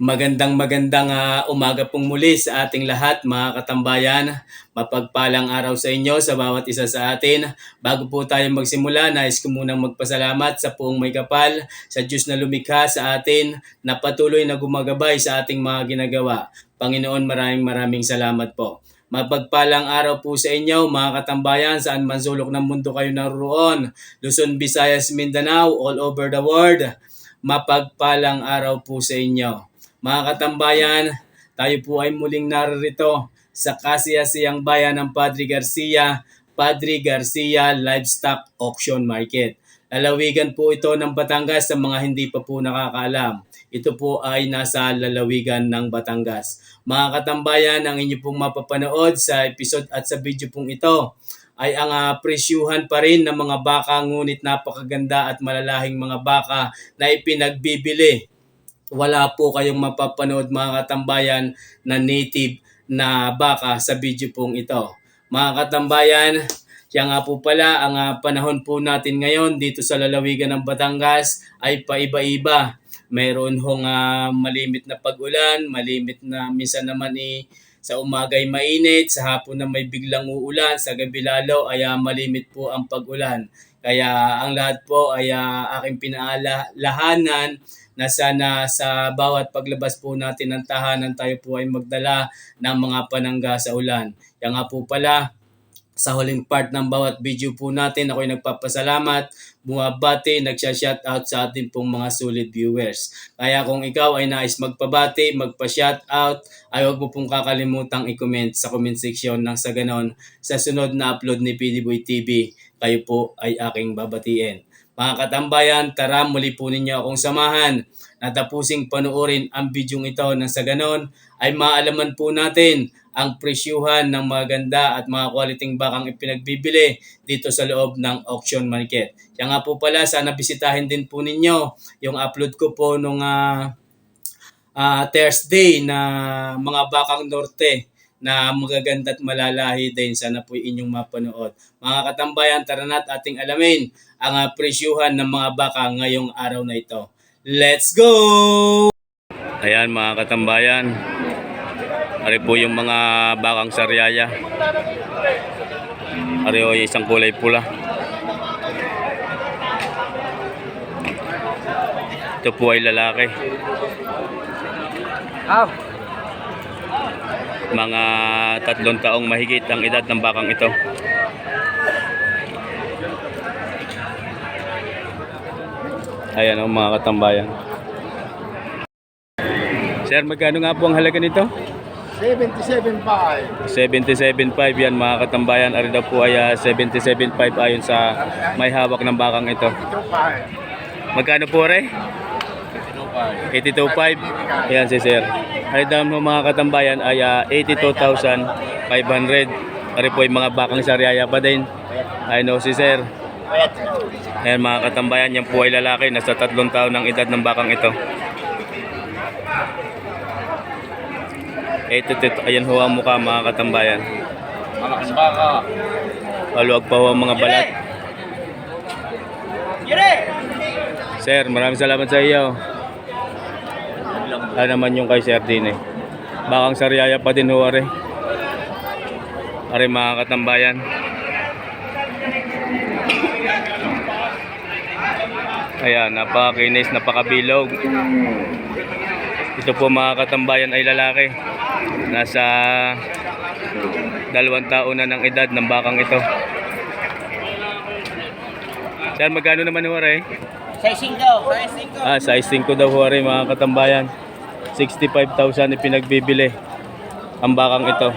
Magandang umaga pong muli sa ating lahat mga katambayan. Mapagpalang araw sa inyo sa bawat isa sa atin. Bago po tayo magsimula, nais ko munang magpasalamat sa poong may kapal, sa Diyos na lumikha sa atin, na patuloy na gumagabay sa ating mga ginagawa. Panginoon, maraming salamat po. Mapagpalang araw po sa inyo mga katambayan, saan man sulok ng mundo kayo naroon. Luzon, Visayas, Mindanao, all over the world. Mapagpalang araw po sa inyo. Mga katambayan, tayo po ay muling narito sa kasiyasiyang bayan ng Padre Garcia Livestock Auction Market. Lalawigan po ito ng Batangas sa mga hindi pa po nakakaalam. Ito po ay nasa lalawigan ng Batangas. Mga katambayan, ang inyo pong mapapanood sa episode at sa video pong ito ay ang presyuhan pa rin ng mga baka, ngunit napakaganda at malalahing mga baka na ipinagbibili. Wala po kayong mapapanood mga katambayan na native na baka sa video pong ito. Mga katambayan, kaya nga po pala ang panahon po natin ngayon dito sa lalawigan ng Batangas ay paiba-iba. Mayroon hong malimit na pag-ulan, malimit na minsan naman sa umaga ay mainit, sa hapon na may biglang uulan, sa gabi lalo ay malimit po ang pag-ulan. Kaya ang lahat po ay aking pinaalahanan na sana sa bawat paglabas po natin ng tahanan tayo po ay magdala ng mga panangga sa ulan. Kaya nga po pala, sa huling part ng bawat video po natin, ako'y nagpapasalamat, bumabati, nagsha-shoutout sa ating pong mga solid viewers. Kaya kung ikaw ay nais magpabati, magpa-shoutout, ay huwag mo pong kakalimutang i-comment sa comment section nang sa ganon, sa sunod na upload ni PDBoy TV, kayo po ay aking babatiin. Mga katambayan, tara muli po ninyo akong samahan na tapusing panuorin ang bidyong ito nang sa ganon ay maalaman po natin ang presyuhan ng maganda at mga quality bakang ipinagbibili dito sa loob ng auction market. Kaya nga po pala, sana bisitahin din po ninyo yung upload ko po nung Thursday na mga bakang norte na magaganda at malalahi din. Sana po inyong mapanood. Mga katambayan, tara na't ating alamin ang presyuhan ng mga baka ngayong araw na ito. Let's go! Ayan mga katambayan, ari po yung mga bakang sariaya. Ari o isang kulay pula. Ito po ay lalaki. Mga 3 taong mahigit ang edad ng bakang ito. Ayan o mga katambayan. Sir, magkano nga po ang halaga nito? 77.5. 77.5 yan mga katambayan. Ari daw po ay 77.5 ayon sa may hawak ng bakang ito. 82.5. Magkano po re? 82.5. Ayan si sir. Ari daw mga katambayan ay 82,500. Ari po ay mga bakang sariaya pa din. Ayun o si sir. Ayan mga katambayan, yan po ay lalaki. Nasa 3 taon ng edad ng bakang ito. Ayan ho ang mukha mga katambayan. Malakas baka. Maluwag pa ho ang mga balat. Sir, maraming salamat sa iyo. Ano naman yung kay Sir din eh. Bakang sariaya pa din ho are. Are mga katambayan. Ayan, napakakinis, napakabilog. Ito po mga katambayan ay lalaki. Nasa 2 taon na ng edad ng bakang ito. Sir, magkano naman ho are? Size 5. Size 5 daw ho are mga katambayan. 65,000 ipinagbibili ang bakang ito.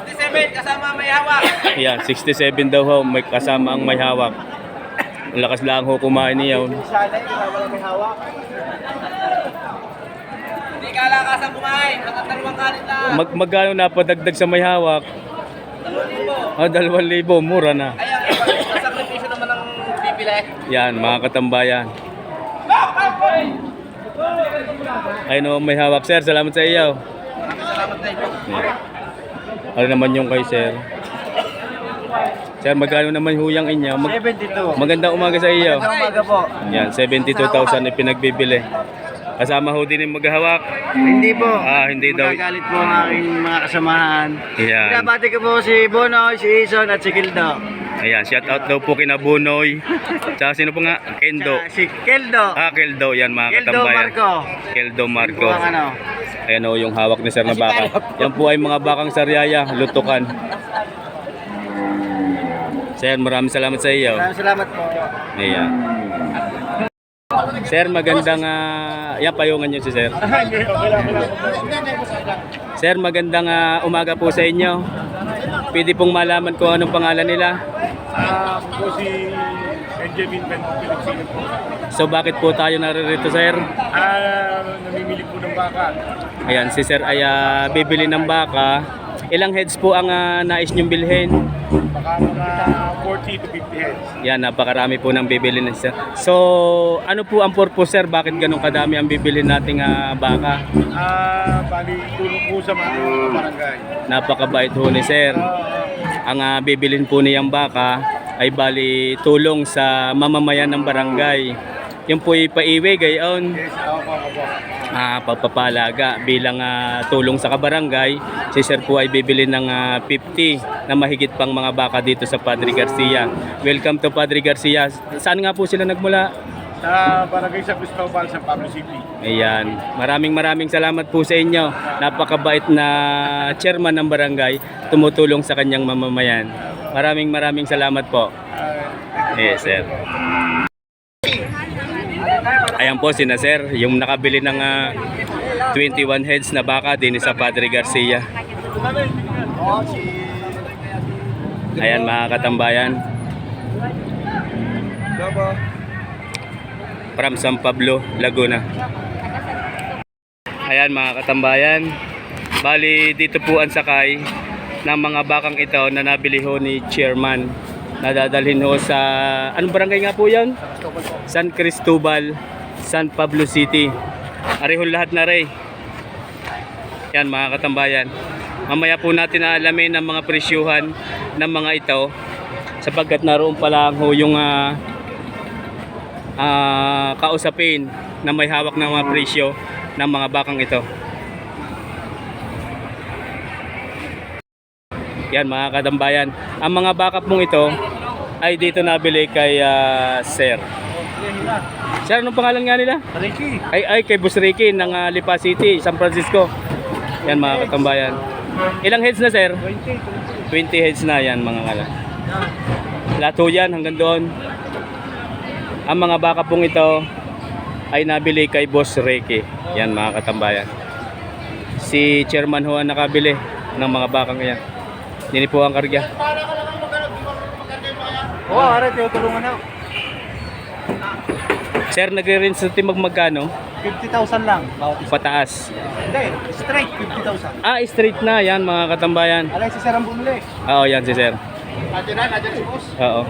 67 kasama may hawak. Ayan, 67 daw ho, may kasama ang may hawak. Ang lakas lang ho kumain niya. Sana wala may hawak. Hindi ka lakasan kumain. Ang 2 kanin lang. Magkano napadagdag sa may hawak? 2,000. 2,000, mura na. Ayan, sakripisyo naman ang bibili. Yan, mga katambayan. Ayun o, may hawak. Sir, salamat sa iyo. Salamat din. Ano naman yung kay sir? Sir, magkano naman huyang inyo? 72. Magandang umaga sa iyo. Magandang umaga po. Yan, 72,000 ipinagbibili. Kasama ho din yung maghahawak. Hindi po. Hindi daw. Magagalit po ang aking mga kasamahan. Ayan. Pinabati ko po si Bonoy, si Ison at si Kildo. Ayan, shout out daw po kina Bunoy. Tsaka sino po nga? Kendo. Tsaka si Keldo. Keldo, yan mga Keldo katambayan. Marco. Keldo Marco. Po ang ano. Ayan o, yung hawak ni sir na baka. Yan po ay mga bakang sariaya, lutukan. Sir, maraming salamat sa iyo. Maraming salamat po. Ayan. Sir, magandang yan, payungan niyo si sir. Sir, magandang umaga po sa inyo. Pwede pong malaman kung anong pangalan nila. Po si Benjamin Pilipino po. So bakit po tayo naririto, sir? Namimili po ng baka. Ayan, si sir ay bibili ng baka. Ilang heads po ang nais niyong bilhin? Baka mga 40 to 50 heads. Yan, napakarami po ng bibili ni sir. So, ano po ang purpose, sir? Bakit ganun kadami ang bibili nating baka? Bali, tulong po sa mga barangay. Napakabait ho ni sir. Ang bibilin po niyang baka ay bali tulong sa mamamayan ng barangay. Yung po ipaiwi gayon. Yes, opo. Pagpapalaga bilang tulong sa kabarangay, si sir po ay bibili ng 50 na mahigit pang mga baka dito sa Padre Garcia. Welcome to Padre Garcia. Saan nga po sila nagmula? Sa barangay sa Cristobal, San Pablo City. Ayan. Maraming salamat po sa inyo. Napakabait na chairman ng barangay, tumutulong sa kanyang mamamayan. Maraming salamat po. Yes, sir. Ayan po sina sir, yung nakabili ng 21 heads na baka din sa Padre Garcia. Ayan mga katambayan. From San Pablo, Laguna. Ayan mga katambayan. Bali dito po ang sakay ng mga bakang ito na nabili ho ni chairman. Nadadalhin ho sa, anong barangay nga po yan? San Cristobal, San Pablo City. Arihon lahat na rin. Yan mga katambayan. Mamaya po natin aalamin ang mga presyuhan ng mga ito sapagkat naroon pa lang ho yung kausapin na may hawak ng mga presyo ng mga bakang ito. Yan mga katambayan. Ang mga baka pong ito ay dito nabili kay sir. Sir, anong pangalan nga nila? Ricky. Ay kay Boss Ricky ng Lipa City, San Francisco. Yan mga katambayan. Ilang heads na sir? 20 heads na yan mga kala. Lato yan hanggang doon. Ang mga baka pong ito ay nabili kay Boss Ricky. Yan mga katambayan. Si chairman ho ang nakabili ng mga bakang yan. Nini po ang karga. Oo, ara, tulungan na. Sir, nagre-rinse sa timag magkano? 50,000 lang. Bawat isa. Pataas. Hindi, straight 50,000. Straight na yan mga katambayan. Alay, si Sir ang bumili. Oo, yan si sir. Nandiyan si boss. Oo.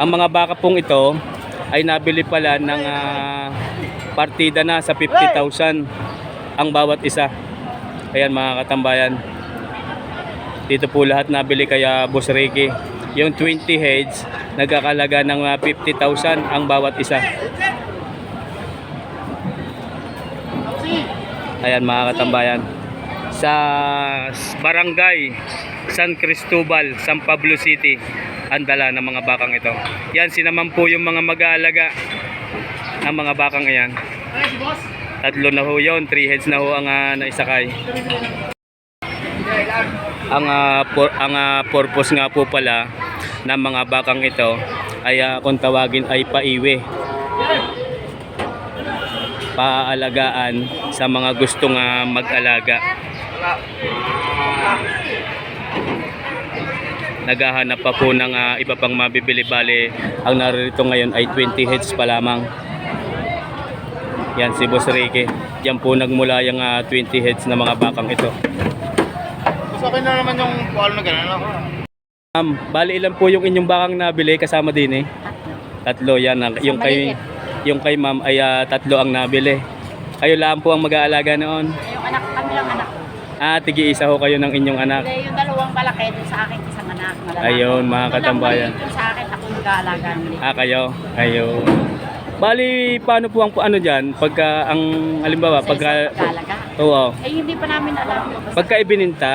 Ang mga baka pong ito ay nabili pala ng partida na sa 50,000 ang bawat isa. Ayan mga katambayan. Dito po lahat nabili kaya Boss Ricky. Yung 20 heads, nagkakalaga ng 50,000 ang bawat isa. Ayan mga katambayan. Sa barangay San Cristobal, San Pablo City, ang dala ng mga bakang ito. Yan, sinaman po yung mga mag-aalaga ng mga bakang iyan. Tatlo na ho yun, 3 heads na ho ang naisakay. Ang purpose nga po pala ng mga bakang ito ay kung tawagin ay paiwi, paalagaan sa mga gustong mag-alaga. Naghahanap pa po ng iba pang mabibili. Bale, ang narito ngayon ay 20 heads pa lamang. Yan si Boss Ricky. Diyan po nagmula yung 20 heads na mga bakang ito. Gusto ko na naman yung walo na gano'n ako. Bali ilan po yung inyong bakang nabili kasama din eh? Tatlo yan. Yung kay ma'am ay tatlo ang nabili. Kayo lang po ang mag-aalaga noon. Yung anak, kami lang anak ko. Tig-iisa ho kayo ng inyong anak. Hindi, yung dalawang malaki doon sa akin, isang anak. Malalaki. Ayun, mga Doon lang katambayan. maliit yung sa akin, ako mag-aalaga nila. Kayo. Bali, paano po ang ano dyan? Pagka, ang, halimbawa, Sa pagka, isang pag-aalaga. oo, Hindi pa namin alam. pagka ibininta,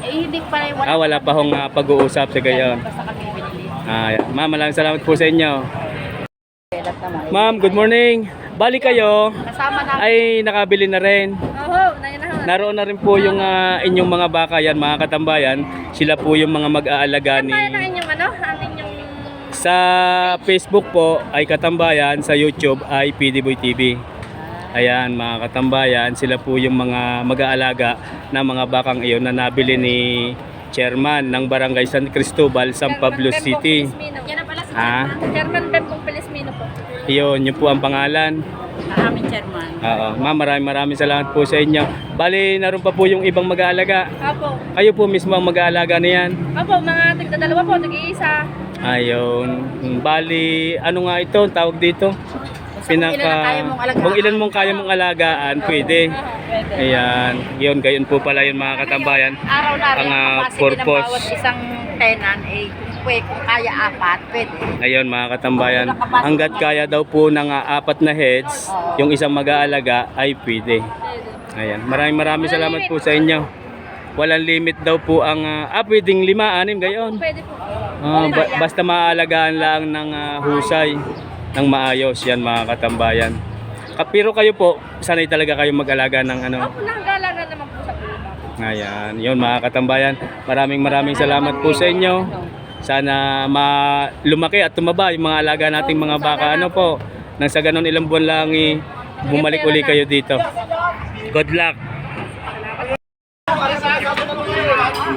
Hindi pa rin. wala pa hong pag-uusap sa gayon. Basta kami binili. Ma'am, maraming salamat po sa inyo. Pelat naman. Ma'am, good morning. Bali kayo, Kasama namin. ay nakabili na rin. Oo, Naroon na rin po yung inyong mga baka yan, mga katambayan. Sila po yung mga mag-aalaga ni... inyong ano? Ang inyong... Sa Facebook po ay Katambayan, sa YouTube ay PDBoy TV. Ayan, mga katambayan, sila po yung mga mag-aalaga ng mga bakang iyon na nabili ni Chairman ng Barangay San Cristobal, San Pablo City. Yan na pala si Ah. Chairman. Chairman Bempong Pelismino po. Yun po ang pangalan. Aming Chairman. Oo, ma'am, maraming salamat po sa inyo. Bali, naroon pa po yung ibang mag-aalaga. Apo. Kayo po mismo ang mag-aalaga niyan. Apo, mga tigdadalawa po, nag-iisa. Ayun. Bali, ano nga ito, ang tawag dito? Kung ilan ang kaya mong alagaan. Kung ilan mong kaya mong alagaan, pwede. Ayan. Yun, gayon po pala yun, mga katambayan. Araw na rin Ang, ang capacity ng purpose. bawat isang tenan kung kaya apat, pwede. Ayun, mga katambayan. Hanggat kaya daw po ng 4 na heads, yung isang mag-aalaga ay pwede. Ayan. Maraming salamat po sa inyo. Walang limit daw po ang pwedeng 5, 6 gayon. Pwede po. Basta maaalagaan lang ng husay, ng maayos yan, mga katambayan. Pero kayo po, sanay talaga kayo mag-alaga ng ano. Ako nakagalaga naman po sa pulma. Ayan, yun mga katambayan. Maraming salamat po sa inyo. Sana lumaki at tumaba yung mga alaga nating mga baka. Ano po, nang sa ganun ilang buwan lang bumalik uli kayo dito. Good luck.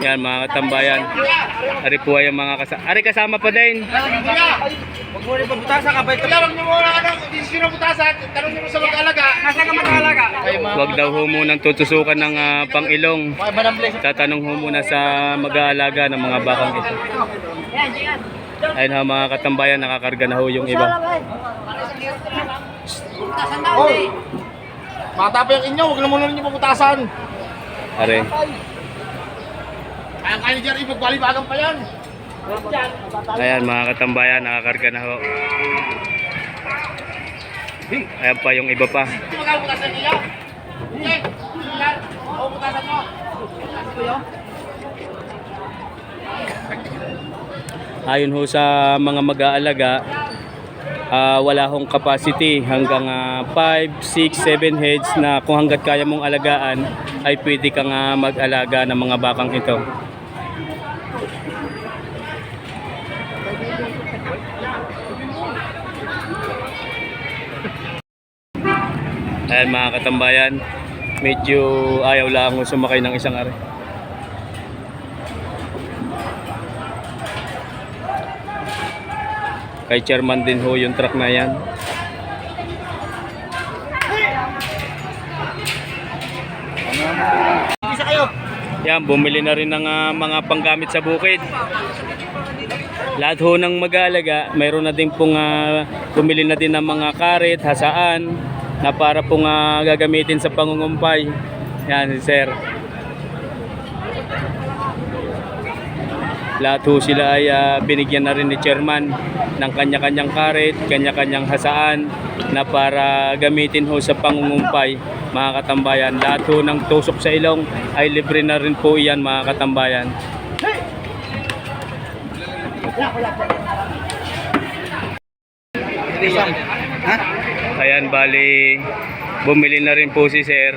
Yan mga katambayan. Ari po ay ang mga Ari kasama pa din. Huwag mo rin pabutasan ka. Tawag niyo muna hindi sino butasan. Tanong niyo sa mag-alaga. Nasa ka mag-alaga? Huwag daw ho munang tutusukan ng pangilong. Tatanong ho muna sa mag-aalaga ng mga bakang ito. Ayun ha mga katambayan, nakakarga na ho yung iba. Hoy! Matapa yung inyo, huwag na muna ninyo pabutasan. Are. Kaya niyo dyan, ipagbalibagan pa yan. Ayan mga katambayan, nakakarga na ho. Ayan pa yung iba pa. Hindi magkabutasan niyo. Hindi. Oo, butasan mo. Ayon ho sa mga mag-aalaga, wala hong capacity hanggang 5, 6, 7 heads na kung hanggat kaya mong alagaan ay pwede kang mag-alaga ng mga bakang ito. Ayan mga katambayan, medyo ayaw lang sumakay ng isang ari. Kay Chairman din ho yung truck na yan. Isa kayo. Yan, bumili na rin ng mga panggamit sa bukid. Lahat ho ng mag-aalaga, mayroon na din pong bumili na din ng mga karet, hasaan, na para pong gagamitin sa pangungumpay. Yan, sir. Lahat ho sila ay binigyan na rin ni Chairman ng kanya-kanyang karet, kanya-kanyang hasaan na para gamitin ho sa pangungumpay, mga katambayan. Lahat ho ng tusok sa ilong ay libre na rin po iyan, mga katambayan. Ayan, bali bumili na rin po si sir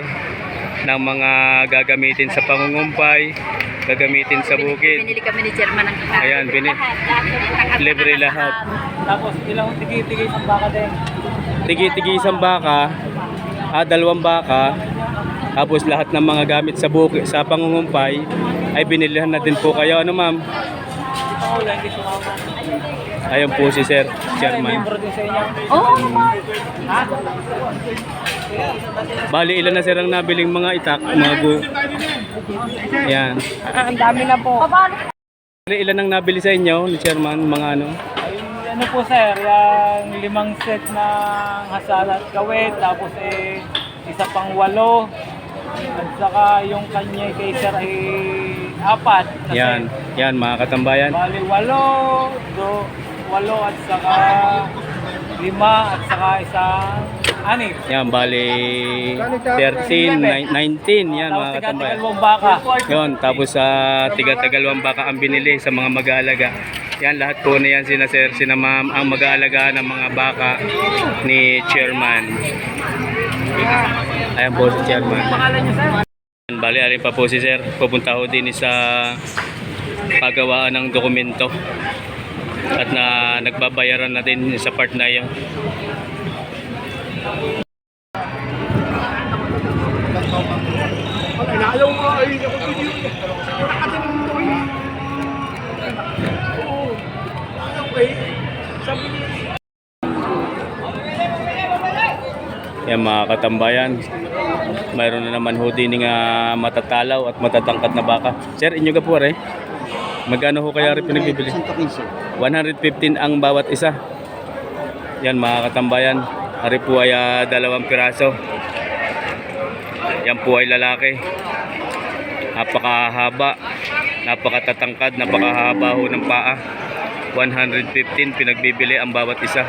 ng mga gagamitin sa pangungumpay, gagamitin sa bukid. Binili kami ni Chairman ng kita. Ayan, libre lahat. Tapos ilang tigi-tigi isang baka din. Tigi-tigi isang baka, 2 baka, tapos lahat ng mga gamit sa bukid, sa pangungumpay ay binilihan na din po kayo. Ano ma'am? Hindi sumama. Ayun po si sir, Chairman. Membro din sa inyo. Oo. Bali ilan na sir ang nabiling mga itak, mga Ayan. Ang dami na po. Bali ilan ang nabili sa inyo ni Chairman, mga ano? Ano po sir, yung 5 set ng hasal at kawit, tapos isa pang 8. At saka yung kanya kay sir ay 4. Yan mga katambayan. Bali 8 at saka 5 at saka isang 6. Yan, bali 13, 19. Yan mga katambayan. Tiga-tigalawang baka. Yun, tapos sa tiga-tagalawang baka ang binili sa mga mag-aalaga. Yan, lahat po na yan sina sir, sina ma'am ang mag-aalaga ng mga baka ni chairman. Ayan po si chairman. Pangalan niyo, sir? Bali, alin pa po si sir. Pupunta ho din sa pagawaan ng dokumento. At na nagbabayaran na din sa part na yun. Inaalaw mo ay ako video. Yan mga katambayan, mayroon na naman ho din nga matatalaw at matatangkad na baka. Sir, inyo ka po rin. Magkano ho kaya rin pinagbibili? 115 ang bawat isa. Yan mga katambayan, ari po ay 2 piraso. Yan po ay lalaki. Napakahaba, napakatatangkad, napakahaba ho ng paa. 115 pinagbibili ang bawat isa.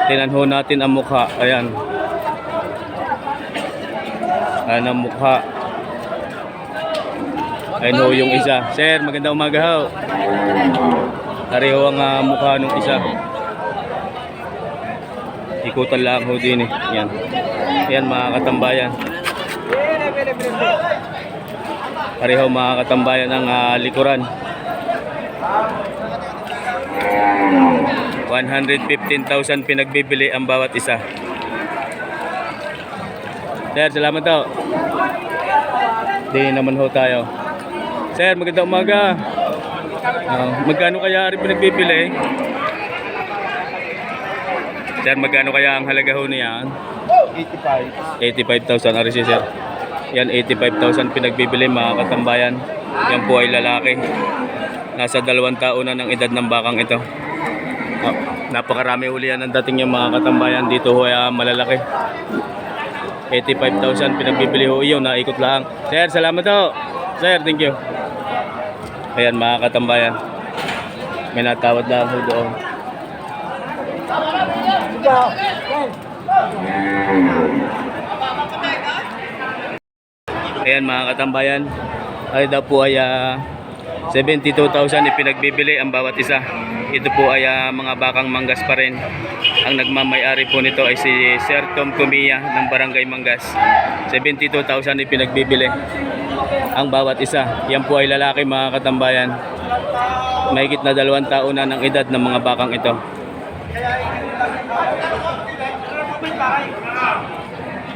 Tingnan ho natin ang mukha. Ayan. Ayan ang mukha. Ayan ho yung isa. Sir, magandang umaga ho. Pareho ang mukha ng isa. Ikutan lang ho din eh. Yan. Yan mga katambayan. Pareho mga katambayan ang likuran. 115,000 pinagbibili ang bawat isa. Sir, salamat daw. Di naman ho tayo. Sir, magandang umaga. Magkano kaya rin pinagbibili? Sir, magkano kaya ang halaga ho niyan? 85,000 ari sir. Yan, 85,000 pinagbibili mga katambayan. Yan po ay lalaki. Nasa 2 taon na ng edad ng bakang ito. Napakarami uli yan ang dating yung mga katambayan. Dito ho ay malalaki. 85,000 pinagbibili ho iyon. Naikot lang. Sir, salamat ho. Sir, thank you. Ayan mga katambayan. May natawad lang ho doon. Ayan mga katambayan. Ay daw po ay 72,000 ipinagbibili ang bawat isa. Ito po ay mga bakang Mangas pa rin. Ang nagmamay-ari po nito ay si Sir Tom Comia ng Barangay Mangas. 72,000 ipinagbibili ang bawat isa. Yan po ay lalaki mga katambayan. Mahigit na 2 taon na ng edad ng mga bakang ito.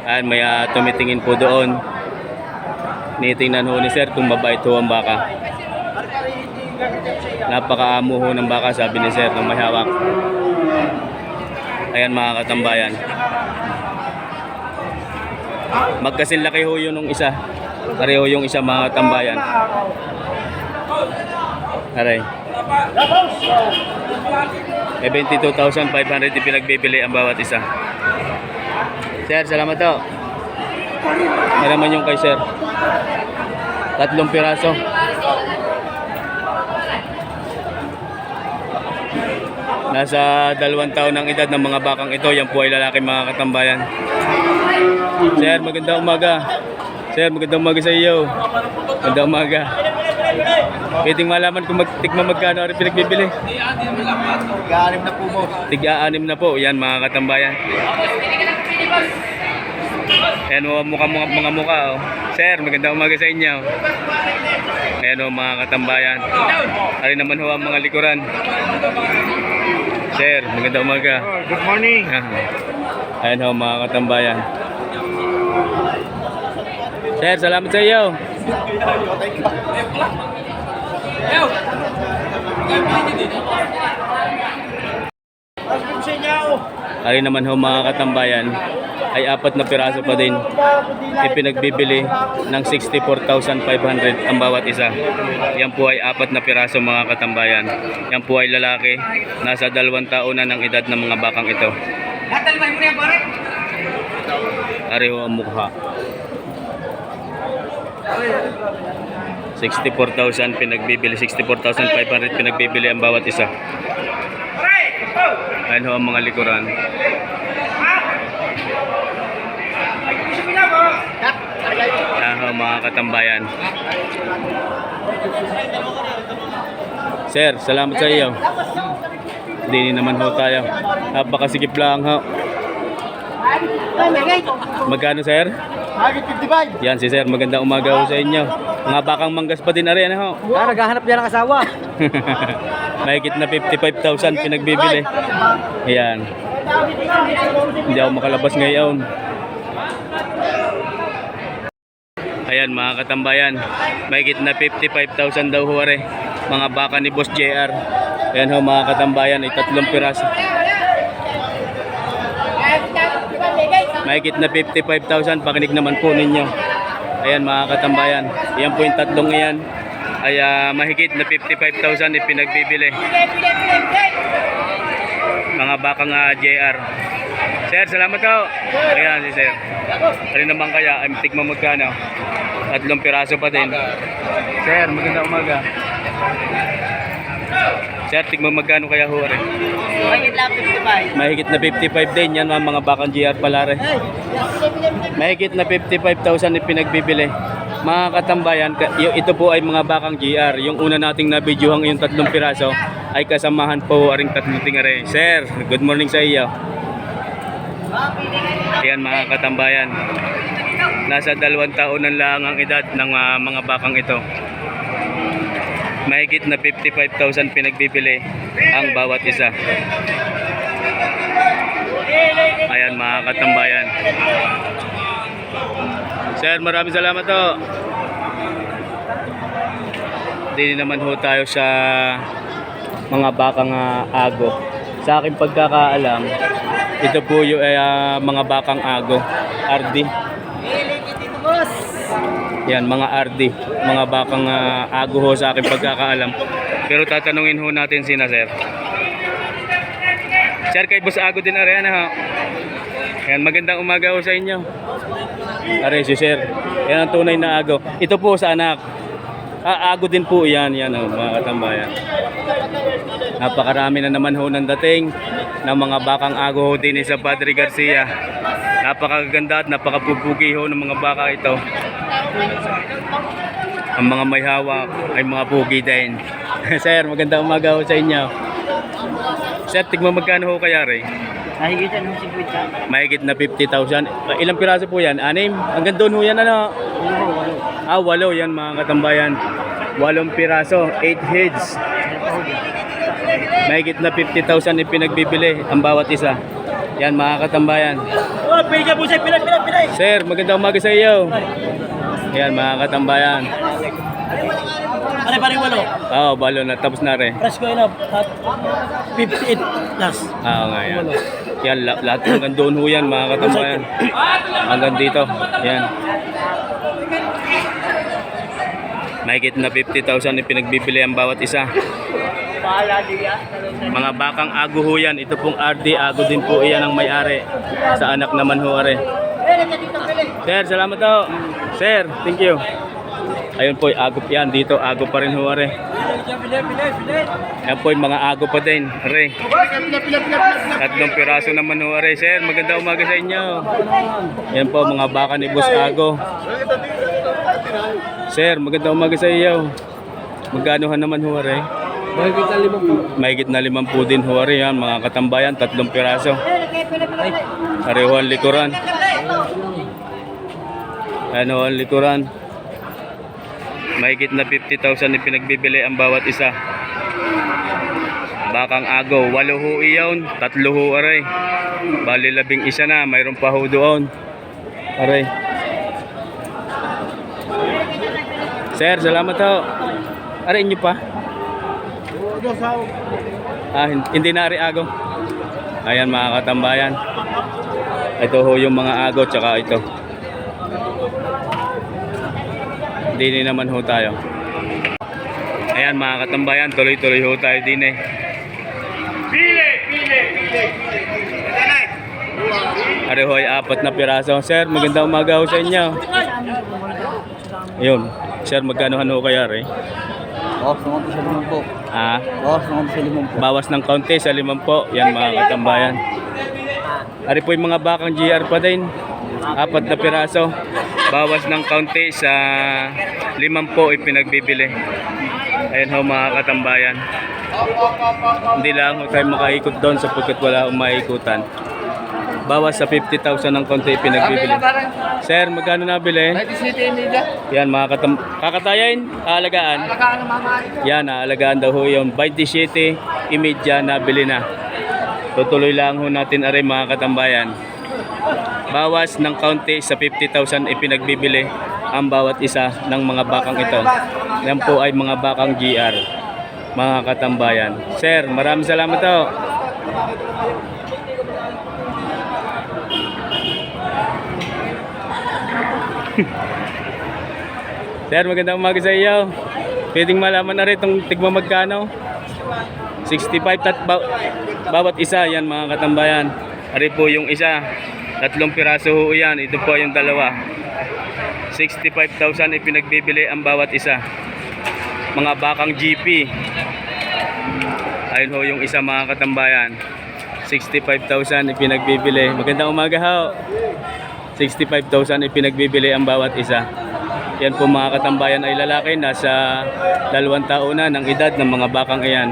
Ayan, may tumitingin po doon. Nitingnan ho ni Sir kung mabait ho ang baka. Napakaamo ho ng baka, sabi ni Sir ng may hawak. Ayan mga katambayan. Magkasinlaki ho yun ng isa. Pareho yung isa mga katambayan. Aray. 22,500 pinagbibili ang bawat isa. Sir, salamat ho. Maraman yung kay Sir. 3 piraso. Nasa 2 taon ng edad ng mga bakang ito. Yan po ay lalaki mga katambayan. Sir, magandang umaga. Sir, magandang umaga sa iyo. Magandang umaga. Pwedeng malaman kung tikma magkano rin pinagbibili. Tiga-6 na po mo. Tiga-6 na po. Yan mga katambayan. Ayan o, mga mukha o. Sir, magandang umaga sa inyo. Ayan o mga katambayan. Ari naman ho ang mga likuran. Sir, magandang umaga. Good morning. Ayan ho mga katambayan. Sir, salamat sa iyo. Ari naman ho mga katambayan ay 4 na piraso pa din ipinagbibili ng 64,500 ang bawat isa. Yan po ay 4 na piraso mga katambayan. Yan po ay lalaki. Nasa 2 taon na ng edad ng mga bakang ito. Ari ho ang mukha. 64,000 pinagbibili, 64,500 pinagbibili ang bawat isa. Ayan ho ang mga likuran. Ayan ho mga katambayan. Sir, salamat sa iyo. Hindi naman ho tayo. Napakasikip lang ho. Magkano sir? Hagit 55. Yan si sir, magandang umaga ho sa inyo. Mga bakang manggas pa din na rin ho. Naghahanap niya ng asawa. Mahigit na 55,000 pinagbibili. Ayan. Hindi ako makalabas ngayon. Ayan mga katambayan. Mahigit na 55,000 daw ho are. Mga baka ni Boss JR. Ayan ho mga katambayan, ay 3 piraso. Mahigit na 55,000, pakinig naman po ninyo. Ayan mga katambayan. Ayan po yung 3 iyan. Ay mahigit na 55,000 ipinagbibili. Mga bakang JR. Sir, salamat ho. Ayan si sir. Ano naman kaya? Ay tigma magkano? 3 piraso pa din. Sir, magandang umaga. Sir, tigma magkano kaya ho rin? Mahigit na 55 din. Yan mga bakang JR pala rin. Mahigit na 55,000 ipinagbibili. Mga katambayan, ito po ay mga bakang JR. Yung una nating nabidyohang yung 3 piraso ay kasamahan po aring 3 tingare. Sir, good morning sa iyo. Ayan mga katambayan. Nasa 2 taon lang ang edad ng mga bakang ito. Mahigit na 55,000 pinagbibili ang bawat isa. Ayan mga katambayan. Sir, maraming salamat ho. Hindi naman ho tayo sa mga bakang ago. Sa aking pagkakaalam, ito po yung mga bakang ago. RD. Yan, mga RD. Mga bakang ago ho sa aking pagkakaalam. Pero tatanungin ho natin sina sir. Sir, kay Boss Ago din are ho. Yan, magandang umaga ho sa inyo. Are si sir. Yan ang tunay na ago. Ito po sa anak. Ago din po yan. Yan ho, mga katambayan. Napakarami na naman ho ng dating ng mga bakang ago ho din sa Padre Garcia. Napakaganda at napakapupugi ho ng mga baka ito. Ang mga may hawak ay mga pugi din. Sir, magandang umaga ho sa inyo. Sir, tigma magkano ho kaya rin? Mahigit ng 50. Mahigit na 50,000. Ilang piraso po yan? 6? Hanggang doon ho yan ano? 8 yan mga katambayan. 8 piraso, 8 heads. Mahigit na 50,000 ipinagbibili ang bawat isa. Yan mga katambayan. Oh, pili po siya, pilay. Sir, magandang umaga sa iyo. Yan mga katambayan. Ano pa rin walo? Oo, balo na. Tapos na rin. Press ko yun up at 58 plus. Oo nga yan. Yan, lahat hanggang doon ho yan mga katambayan. Hanggang dito. Yan. Mahigit na 50,000 ipinagbibili ang bawat isa. Mga bakang ago ho yan. Ito pong RD ago din po iyan ang may-ari. Sa anak naman ho are. Sir, salamat ho. Sir, thank you. Ayun po, ago yan. Dito, ago pa rin ho are. Yan po yung mga ago pa din. Are. 3 piraso naman ho are. Sir, magandang umaga sa inyo. Yan po, mga baka ni Boss Ago. Sir, magandang umaga sa iyo. Magkano naman ho are? Mahigit na 50 din ho are yan. Mga katambayan, 3 piraso. Pareho ang likuran. Ano ang likuran? Mahigit na 50,000 ipinagbibili ang bawat isa. Bakang ago, 8 ho iyon, 3 ho aray. Bali 11 na, mayroon pa ho doon. Aray. Sir, salamat ho. Aray nyo pa? Hindi na aray ago. Ayan mga katambayan. Ito ho yung mga ago, tsaka ito. Dini naman ho tayo. Ayan mga katambayan, tuloy-tuloy ho tayo din eh. Pili! Ari ho ay 4 na piraso. Sir, magandang umaga ho sa inyo. Ayun. Sir, magkano ho kaya rin? Bawas ng konti sa 5 po. Ah, Bawas ng konti sa 5 po. bawas ng kaunti sa 5 po. Yan mga katambayan. Ari po yung mga bakang GR pa din. 4 na piraso. Bawas ng kaunti sa 5 po ipinagbibili. Ayan ho mga katambayan. Hindi lang ho tayo makaikot doon sapagkat wala akong maikutan. Bawas sa 50,000 ng konti ipinagbibili. Sir, magkano nabili? 90 City Media. Yan mga kakatayin, aalagaan. Alagaan ng mama. Yan, aalagaan daw ho yung 27 imidya nabili na. Tutuloy lang ho natin aray mga katambayan. Bawas ng kaunti sa 50,000 ipinagbibili ang bawat isa ng mga bakang ito. Yan po ay mga bakang GR, mga katambayan. Sir, maraming salamat po. Sir, magandang umaga sa iyo. Pwedeng malaman na rin itong tigma magkano? 65 bawat isa, yan mga katambayan. Ari po yung isa, 3 piraso ho yan. Ito po yung dalawa. 65,000 ipinagbibili ang bawat isa. Mga bakang GP. Ayun ho yung isa mga katambayan. 65,000 ipinagbibili. Magandang umaga ho. 65,000 ipinagbibili ang bawat isa. Yan po mga katambayan ay lalaki. Nasa 2 taon na ng edad ng mga bakang iyan.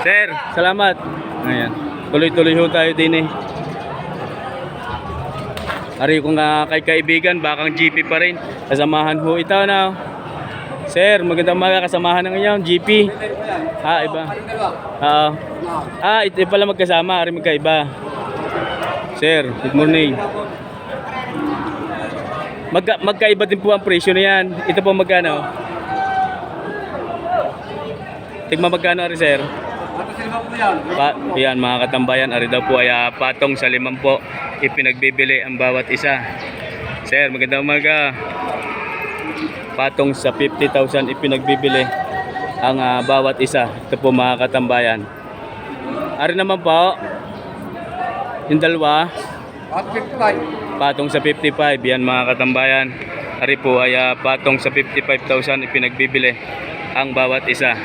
Sir, salamat. Ayan. Tuloy-tuloy ho tayo din eh. Ari ko nga kay kaibigan, bakang GP pa rin. Kasamahan ho ito na. Sir, magandang umaga, kasamahan ng inyo, GP. Iba. Ito pala magkasama, ari magkaiba. Sir, good morning. Magkaiba din po ang presyo na yan. Ito po magkano? Tigma magkano ari sir? Yan mga katambayan, ari daw po ay patong sa 5 po ipinagbibili ang bawat isa. Sir, magandang umaga. Patong sa 50,000 ipinagbibili ang bawat isa. Ito po mga katambayan. Ari naman po yung dalawa patong sa 55. Yan mga katambayan. Ari po ay patong sa 55,000 ipinagbibili ang bawat isa.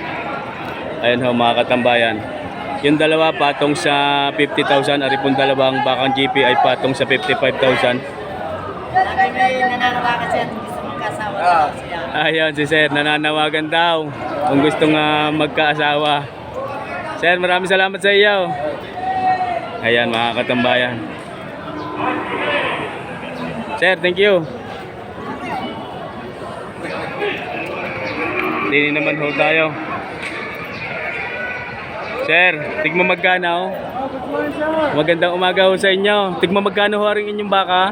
Ayan ho mga katambayan. Yung dalawa patong sa 50,000. Ari pong dalawang bakang GP ay patong sa 55,000. Nananawagan siya gusto magkasawa siya. Ayun si sir, nananawagan daw kung gustong magkaasawa. Sir, maraming salamat sa iyo. Ayan mga katambayan. Sir, thank you. Dini naman ho tayo. Sir, tigma magkano? Magandang umaga ho sa inyo. Tigma magkano ho rin inyong baka?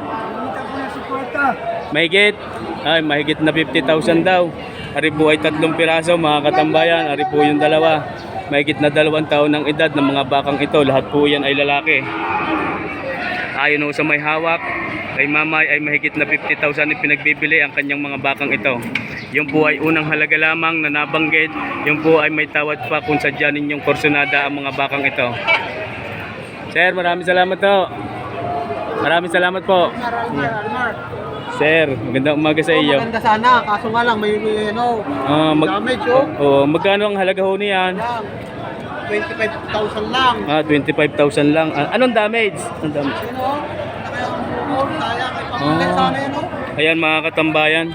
Mahigit? Ay, mahigit na 50,000 daw. Ari po ay 3 piraso mga katambayan. Ari po yung dalawa. Mahigit na 2 taon ng edad ng mga bakang ito. Lahat po yan ay lalaki. Ayon ho sa may hawak, kay mamay ay mahigit na 50,000 ipinagbibili ang kanyang mga bakang ito. Yung po ay unang halaga lamang na nabanggit. Yung po ay may tawad pa kung sadya ninyong kursunada ang mga bakang ito. Sir, maraming salamat po. Maraming salamat po. Sir, magandang umaga sa iyo. Maganda sana, kaso nga lang may damage Magkano ang halaga ho niyan? 25,000 lang. 25,000 lang. Anong damage? Anong damage? Sayang, ay pamilya sana yan Ayan mga katambayan,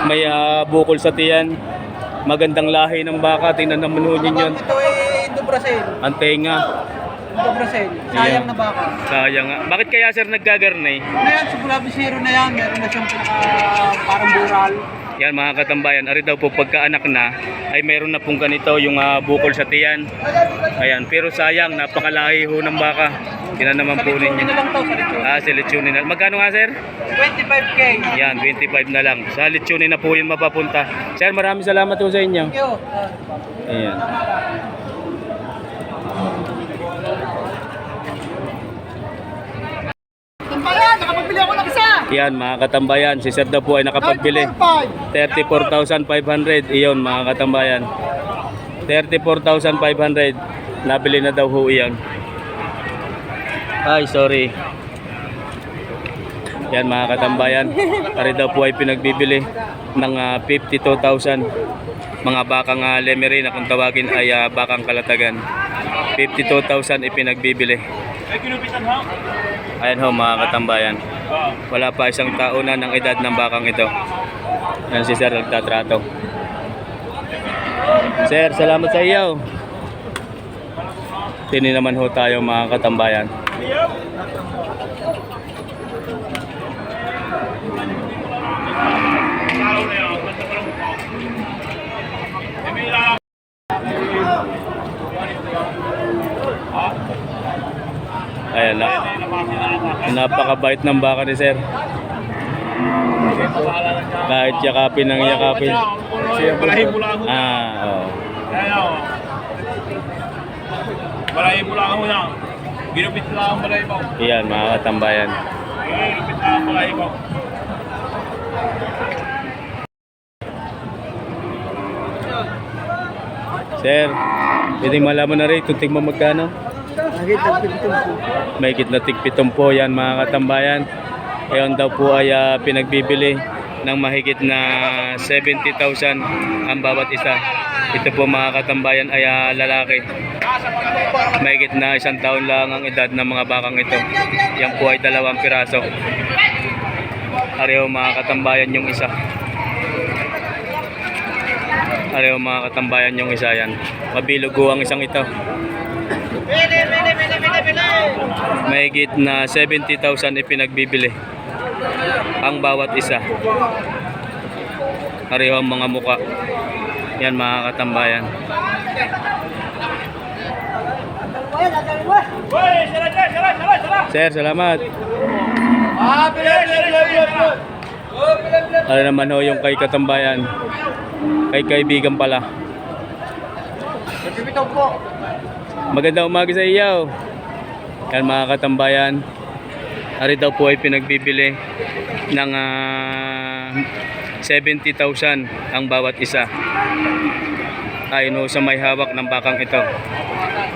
may bukol sa tiyan. Magandang lahi ng baka. Tingnan naman ho ninyo. Ito ay Indo-Brazil. Ang tenga. Indo-Brazil. Sayang na baka. Sayang nga. Bakit kaya sir naggagarnay? Ano yan, sa Bulabisero na yan. Meron na siyang parang bural. Yan mga katambayan, ari daw po pagkaanak na ay meron na pong ganito yung bukol sa tiyan. Ayan, pero sayang, napakalahi ho ng baka. Tingnan naman po ninyo. Seleksyonin na lang to sa lechon. Seleksyonin na. Magkano nga sir? 25K. Yan, 25 na lang. Sa lechyonin na po yun mapapunta. Sir, maraming salamat po sa inyo. Thank you. Ayan. Tampayan, nakapagbili ako ng isa. Yan mga katambayan, si sir daw po ay nakapagbili. 34,500. Iyon mga katambayan. 34,500. Nabili na daw ho iyan. Ay, sorry. Yan mga katambayan, ari daw po ay pinagbibili ng 52,000. Mga bakang lemery na kung tawagin ay bakang kalatagan. 52,000 ipinagbibili. Ayan ho mga katambayan. Wala pa isang taon na ng edad ng bakang ito. Yan si Sir nagtatrato. Sir, salamat sa iyo. Tini naman ho tayo mga katambayan. Ayan na. Napakabait ng baka ni Sir. Kahit yakapin ng yakapin. Balahibo lang ako. Oo. Balahibo lang ako yan. Ginupit lang ang balahibo. Iyan mga katambayan. Ginupit lang ang balahibo. Sir, pwede malaman na rin kung tigma magkano? May na tig-pitong po yan mga katambayan. Ngayon daw po ay pinagbibili ng mahigit na 70,000 ang bawat isa. Ito po mga katambayan ay lalaki. Mahigit na 1 taon lang ang edad ng mga bakang ito. Yan po ay 2 piraso. Pareho mga katambayan yung isa. Pareho mga katambayan yung isa yan. Mabilugo ang isang ito. Mahigit na 70,000 ipinagbibili ang bawat isa. Pareho ang mga muka. Yan mga katambayan. Sir, salamat. Ano naman ho yung kay katambayan? Kay kaibigan pala. Magandang umaga sa iyo. Yan mga katambayan. Ari daw po ay pinagbibili ng 70,000 ang bawat isa. Ayon ho sa may hawak ng bakang ito.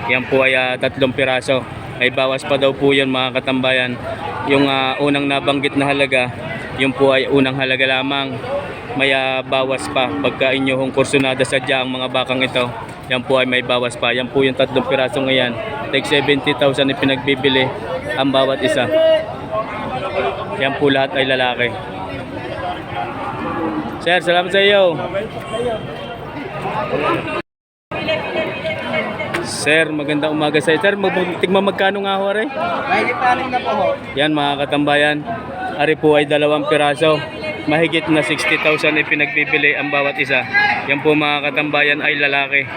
Yan po ay 3 piraso. May bawas pa daw po yan mga katambayan. Yung unang nabanggit na halaga, yun po ay unang halaga lamang. May bawas pa pagka inyong kursunada sadya ang mga bakang ito. Yan po ay may bawas pa. Yan po yung 3 piraso ngayon. Take 70,000 ipinagbibili ang bawat isa. Yan po lahat ay lalaki. Sir, salamat sa iyo. Sir, magandang umaga sa iyo. Sir, tigma magkano nga ho rin? Mahigit na po ho. Yan mga katambayan. Ari po ay 2 piraso. Mahigit na 60,000 ipinagbibili ang bawat isa. Yan po mga katambayan ay lalaki.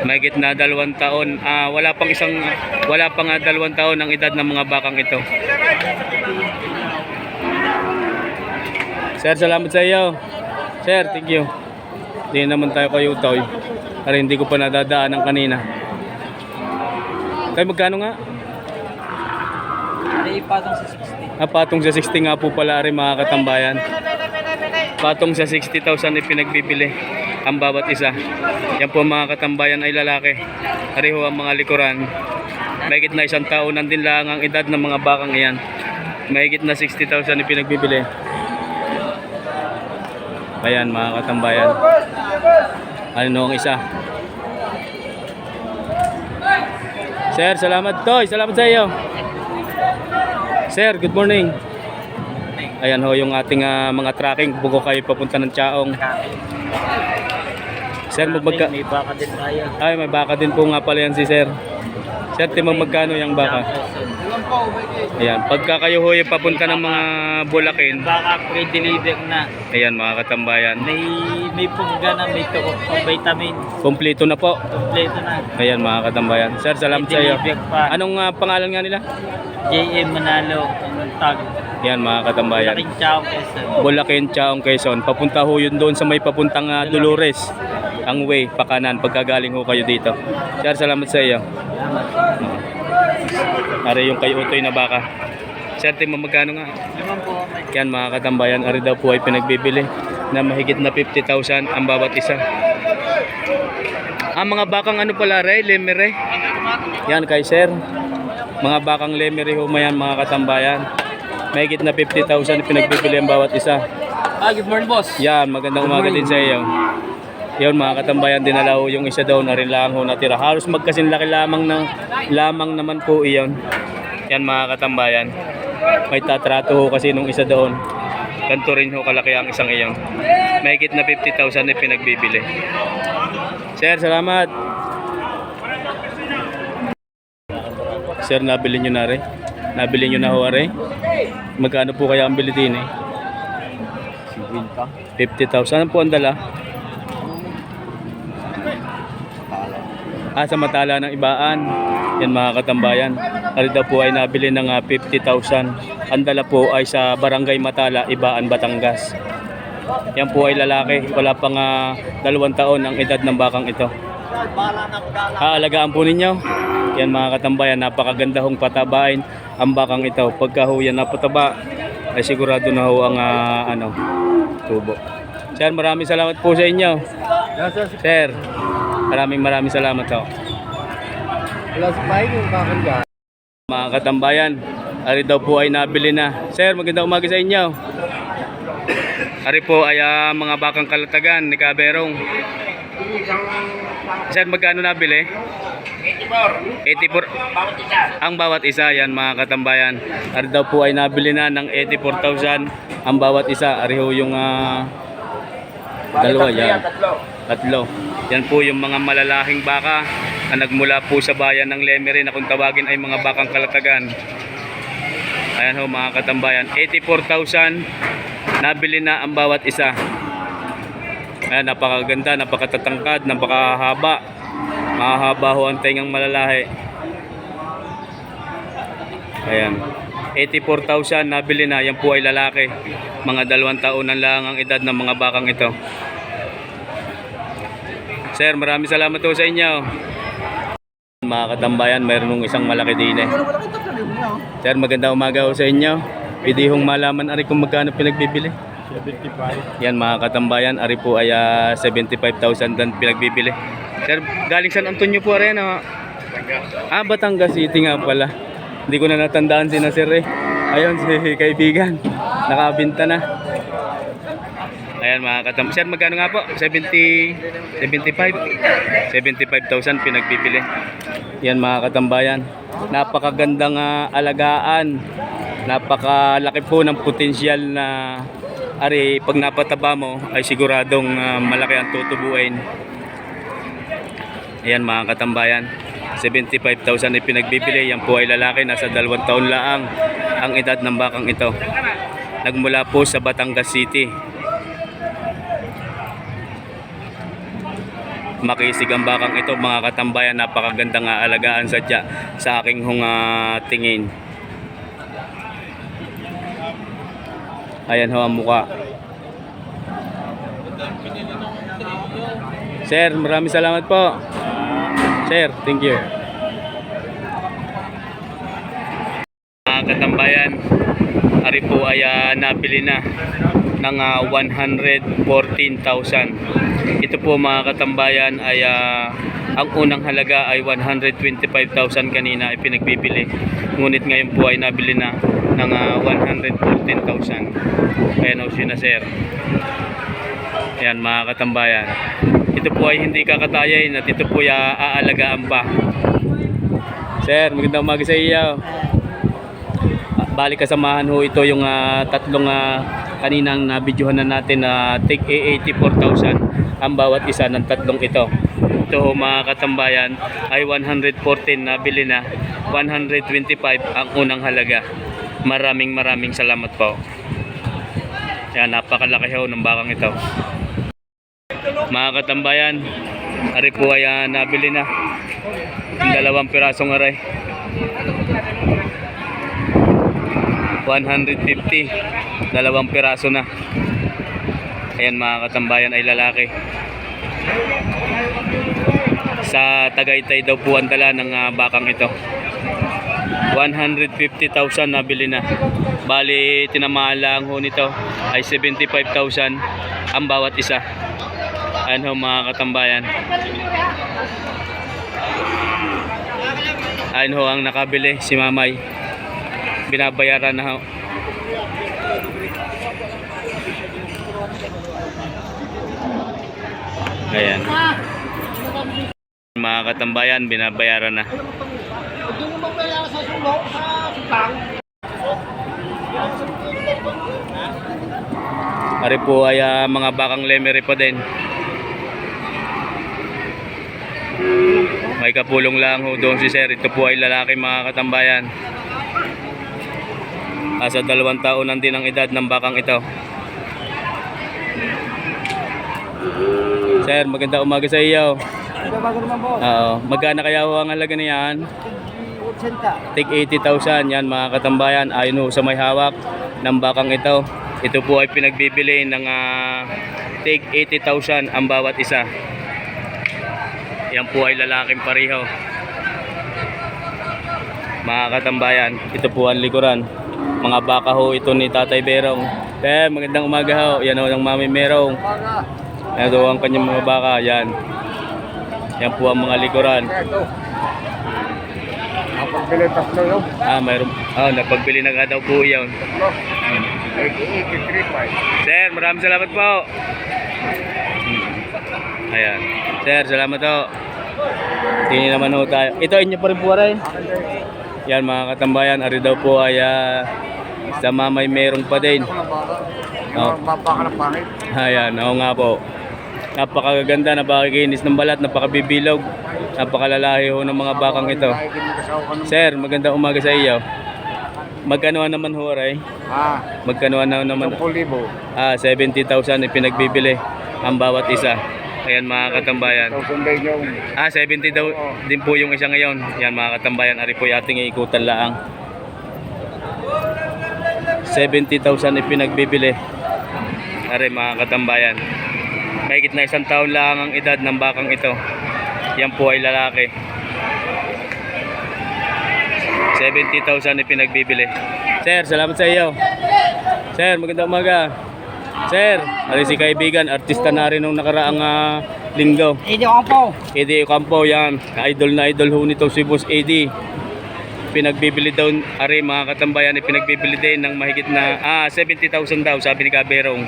Mahigit na 2 taon. Wala pang 2 taon ang edad ng mga bakang ito. Sir, salamat sa iyo. Sir, thank you. Hindi naman tayo kayo utoy. Pero hindi ko pa nadadaanan kanina. Kaya magkano nga? May patong sa 60. Patong sa 60 nga po pala rin mga katambayan. Patong sa 60,000 ipinagbibili ang bawat isa. Yan po mga katambayan ay lalaki. Pareho ang mga likuran. Mahigit na 1 taonan din lang ang edad ng mga bakang iyan. Mahigit na 60,000 ipinagbibili. Ayan mga katambayan. Ano ang isa? Sir, salamat Toy. Salamat sa iyo. Sir, good morning. Ayan ho yung ating mga tracking. Bugo kayo papunta ng Chaong. Sir, magka... May baka din tayo. Ay, may baka din po nga pala yan si Sir. Sir, timang magkano yung baka? Ayan, pagka kayo ho yung papunta ng mga Bulakin. Baka pre-deliver na. Ayan mga katambayan. May pugga na, may vitamin. Kompleto na po. Kompleto na. Ayan mga katambayan. Sir, salamat sa iyo. Deliver pa. Anong pangalan nga nila? JM Manalo. Ang tag. Ayan mga katambayan. Laking chow Quezon. Bulacan, Chaong, Quezon. Papunta ho yun doon sa may papuntang Dolores. Ang way, pakanan, pagkagaling ho kayo dito. Sir, salamat sa iyo. Ari yung kay Utoy na baka. Sir, tingnan magkano nga? Naman po. Yan mga katambayan, ari daw po ay pinagbibili na mahigit na 50,000 ang bawat isa. Ang mga bakang ano pala, lemere. Yan kay Sir. Mga bakang lemere ho mayan mga katambayan. Mahigit na 50,000 pinagbibili ang bawat isa. Good morning, boss. Yan, magandang umaga din sa iyo. Yun mga katambayan, dinala ho yung isa daw na rin lang ho natira. Halos magkasinlaki lamang naman po iyon. Yan mga katambayan. May tatrato ho kasi nung isa doon. Ganito rin ho kalaki ang isang iyon. Mahigit na 50,000 na pinagbibili. Sir, salamat. Sir, nabili nyo na rin? Nabili nyo na ho rin? Magkano po kaya ang bili din eh? 50,000 po ang dala. Sa Matala ng Ibaan. Yan mga katambayan. Ari daw po ay nabili ng 50,000. Ang dala po ay sa Barangay Matala, Ibaan, Batangas. Yan po ay lalaki. Wala pang 2 taon ang edad ng bakang ito. Aalagaan po ninyo. Yan mga katambayan, napakaganda hong patabain ang bakang ito. Pagka ho yan napataba, ay sigurado na ho ang tubo. Sir, maraming salamat po sa inyo. Sir, maraming salamat ho. Wala sa pahay yung kakanda. Mga katambayan, ari daw po ay nabili na. Sir, magandang umaga sa inyo. Ari po ay mga bakang kalatagan ni Kaberong. Sir, magkano nabili? 84 ang bawat isa. Yan mga katambayan, ari daw po ay nabili na ng 84,000 ang bawat isa. Ari ho yung dalawa yan. Tatlo. Yan po yung mga malalaking baka na nagmula po sa bayan ng Lemery na kung tawagin ay mga bakang kalatagan. Ayan ho mga katambayan, 84,000 nabili na ang bawat isa. Ayan, napakaganda, napakatatangkad, napakahaba. Mahaba ho ang tengang malalahi. Ayan, 84,000 nabili na. Yan po ay lalaki. Mga 2 taon lang ang edad ng mga bakang ito. Sir, maraming salamat po sa inyo. Mga katambayan, mayroon ng isang malaki din eh. Sir, magandang umaga po sa inyo. Pwede hong malaman ari kung magkano pinagbibili? 75. Yan mga katambayan, ari po ay 75,000 dan pinagbibili. Sir, galing San Antonio po rin. Batangas City nga pala. Hindi ko na natandaan si Sir eh. Ayun, si kaibigan. Nakabinta na. Ayan mga katambayan. Sir, magkano nga po? 75,000 pinagbibili. Yan mga katambayan. Napakagandang alagaan. Napakalaki po ng potensyal na ari pag napataba mo ay siguradong malaki ang tutubuin. Ayan mga katambayan. 75,000 ay pinagbibili. Yan po ay lalaki. Nasa 2 taon lang ang edad ng bakang ito. Nagmula po sa Batangas City. Makisig ang bakang ito mga katambayan. Napakagandang alagaan sadya sa aking tingin. Ayan ho ang mukha. Sir, maraming salamat po. Sir, thank you. Mga katambayan, ari po ay nabili na ng 114,000. Ito po mga katambayan ay ang unang halaga ay 125,000 kanina ay pinagbibili. Ngunit ngayon po ay nabili na ng 114,000. Ayan o siya na sir. Ayan mga katambayan. Ito po ay hindi kakatayin at ito po ay aalagaan pa. Sir, magandang umaga sa iyo. Balik kasamahan ho ito yung tatlong kaninang nabidyohan na natin na take 84,000 ang bawat isa ng tatlong ito. Ito ho mga katambayan ay 114 na bili na, 125 ang unang halaga. Maraming salamat po. Yan, napakalaki ho ng bakang ito. Mga katambayan, ari po ay nabili na ang 2 pirasong aray. 150, 2 piraso na. Ayan mga katambayan ay lalaki. Sa Tagaytay daw po ang dala ng bakang ito. 150,000 nabili na. Bali tinamaan lang ho nito ay 75,000 ang bawat isa. Ayan ho mga katambayan. Ayan ho ang nakabili si Mamay. Binabayaran na ho. Ayan. Mga katambayan, binabayaran na. Hindi mo magbayaran sa sulok, sa sutang. Ari po ay mga bakang lemery pa din. May kapulong lang ho doon si sir. Ito po ay lalaki mga katambayan. Asa 2 taon din ang edad ng bakang ito. Sir, maganda umaga sa iyo. Bago naman po. Oo, magkano kaya ho ang halaga niyan? 80. Tig 80,000 yan mga katambayan. Ayon ho sa may hawak ng bakang ito. Ito po ay pinagbibili ng tig 80,000 ang bawat isa. Yan po ay lalaking pareho. Mga katambayan, ito po ang likuran. Mga baka ho ito ni Tatay Berong. Magandang umaga ho. Yan ho ng Mami Merong. Ito ang kanyang mga baka. Yan. Yan po ang mga likuran. Napagbili tatlo yun. Mayroon. Napagbili na nga daw po yun. 83.5. Sir, maraming salamat po. Ayan. Sir, salamat po. Tingin naman ho tayo. Ito, inyo pa rin po rin. Yan mga katambayan. Ari daw po ay sa Mamay Merong pa din. Yung mapaka ng pangit. Ayan, oo nga po. Napakaganda, napakikinis ng balat, napakabibilog. Napakalalahi ho ng mga bakang ito. Sir, magandang umaga sa iyo. Magkano naman ho, Ray? Magkano naman? 10,000. 70,000 ipinagbibili ang bawat isa. Ayan mga katambayan. 70 daw din po yung isa ngayon. Yan mga katambayan, ari po yung ating iikutan laang. 70,000 ipinagbibili. Ari mga katambayan. Mahigit na 1 taon lang ang edad ng bakang ito. Yan po ay lalaki. 70,000 ipinagbibili. Sir, salamat sa iyo. Sir, magandang umaga. Sir, ali si kaibigan, artista na rin nung nakaraang linggo. Hindi ako po. Eddie Ocampo, yan. Idol na idol ho nito si Boss Eddie. Pinagbibili daw, ari mga katambayan, pinagbibili din ng mahigit na 70,000 daw, sabi ni Kaberong.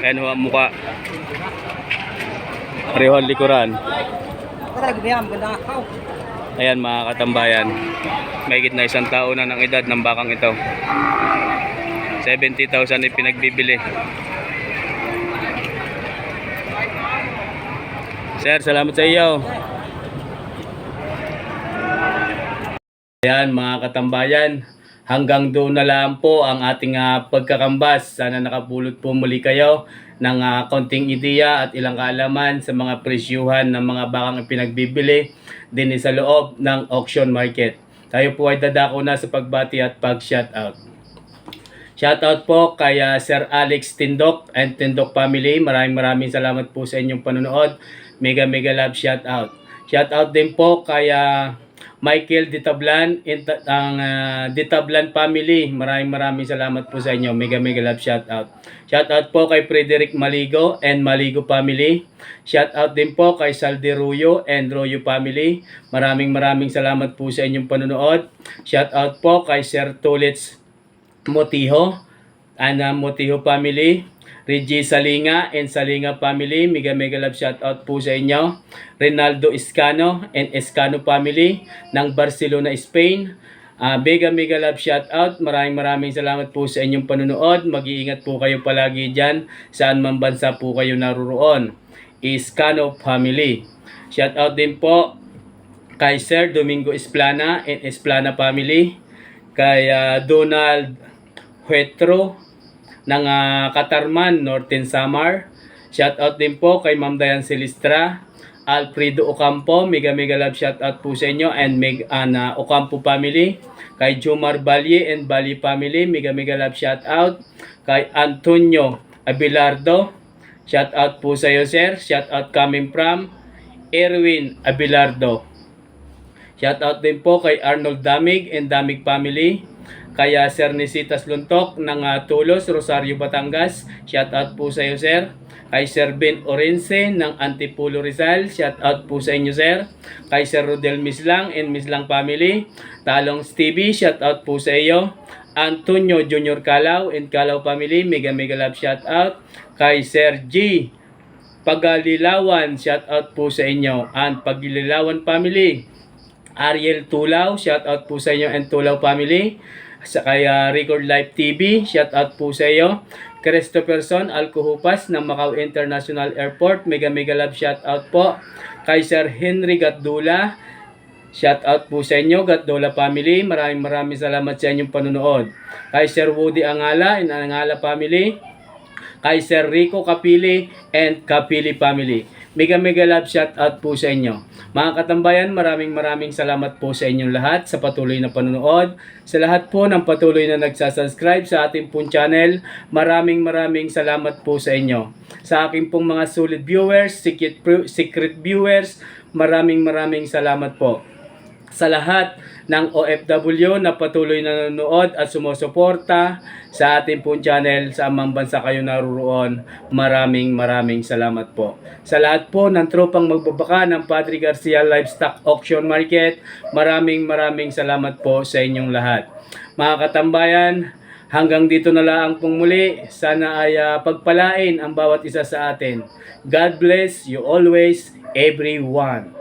Ayan ho ang mukha. Pareho ang likuran. Ayan mga katambayan. Mahigit na 1 taon na ng edad ng bakang ito. 70,000 ay pinagbibili. Sir, salamat sa iyo. Ayan mga katambayan. Hanggang doon na lang po ang ating pagkakambas. Sana nakapulot po muli kayo ng konting ideya at ilang kaalaman sa mga presyuhan ng mga bakang pinagbibili din sa loob ng auction market. Tayo po ay dadako na sa pagbati at pag-shoutout. Shoutout po kay Sir Alex Tindok and Tindok family. Maraming salamat po sa inyong panonood. Mega love shoutout. Shoutout din po kay Michael Ditablan, ang Ditablan family. Maraming salamat po sa inyo. Mega love shoutout. Shoutout po kay Frederick Maligo and Maligo family. Shoutout din po kay Salderuyo and Royo family. Maraming salamat po sa inyong panonood. Shoutout po kay Sir Tulits Motiho and Motiho family. Reggie Salinga and Salinga family, mega love shoutout po sa inyo. Rinaldo Escano and Escano family ng Barcelona, Spain. Mega love shoutout. Maraming salamat po sa inyong panonood. Mag-iingat po kayo palagi dyan saan man bansa po kayo naruroon. Escano family. Shoutout din po kay Sir Domingo Esplana and Esplana family. Kay Donald Huetro ng Katarman, Northern Samar. Shoutout din po kay Ma'am Dayan Silistra, Alfredo Ocampo, mega love shoutout po sa inyo and Ocampo family. Kay Jomar Balye and Balye family, mega love shoutout. Kay Antonio Abelardo, shoutout po sa iyo sir. Shoutout coming from Erwin Abelardo. Shoutout din po kay Arnold Damig and Damig family. Kaya Sir Nisitas Luntok ng Tulos, Rosario, Batangas, shout out po sa iyo sir. Kay Sir Ben Orense ng Antipulo Rizal, shout out po sa inyo sir. Kay Sir Rodel Mislang and Mislang family, Talong Stevie, shout out po sa iyo. Antonio Junior Calao and Calao family, mega love shout out. Kay Sir G Pagalilawan, shout out po sa inyo. And Pagililawan family, Ariel Tulaw, shout out po sa inyo and Tulaw family. Sa kaya Record Life TV, shout out po sa iyo. Christopherson Alcohupas ng Macau International Airport, mega love shout out po. Kay Sir Henry Gatdula, shout out po sa inyo, Gatdula family. Maraming salamat sa inyong panunood. Kay Sir Woody Angala and Angala family. Kay Sir Rico Kapili and Kapili family. Mega love shout out po sa inyo. Mga katambayan, maraming salamat po sa inyong lahat sa patuloy na panonood. Sa lahat po ng patuloy na nagsasubscribe sa ating pong channel, maraming salamat po sa inyo. Sa aking pong mga solid viewers, secret viewers, maraming salamat po. Sa lahat ng OFW na patuloy na nanonood at sumusuporta sa ating pong channel sa amang bansa kayo naruroon, maraming salamat po. Sa lahat po ng tropang magbabaka ng Padre Garcia Livestock Auction Market, maraming salamat po sa inyong lahat. Mga katambayan, hanggang dito na lang pong muli. Sana ay pagpalain ang bawat isa sa atin. God bless you always, everyone.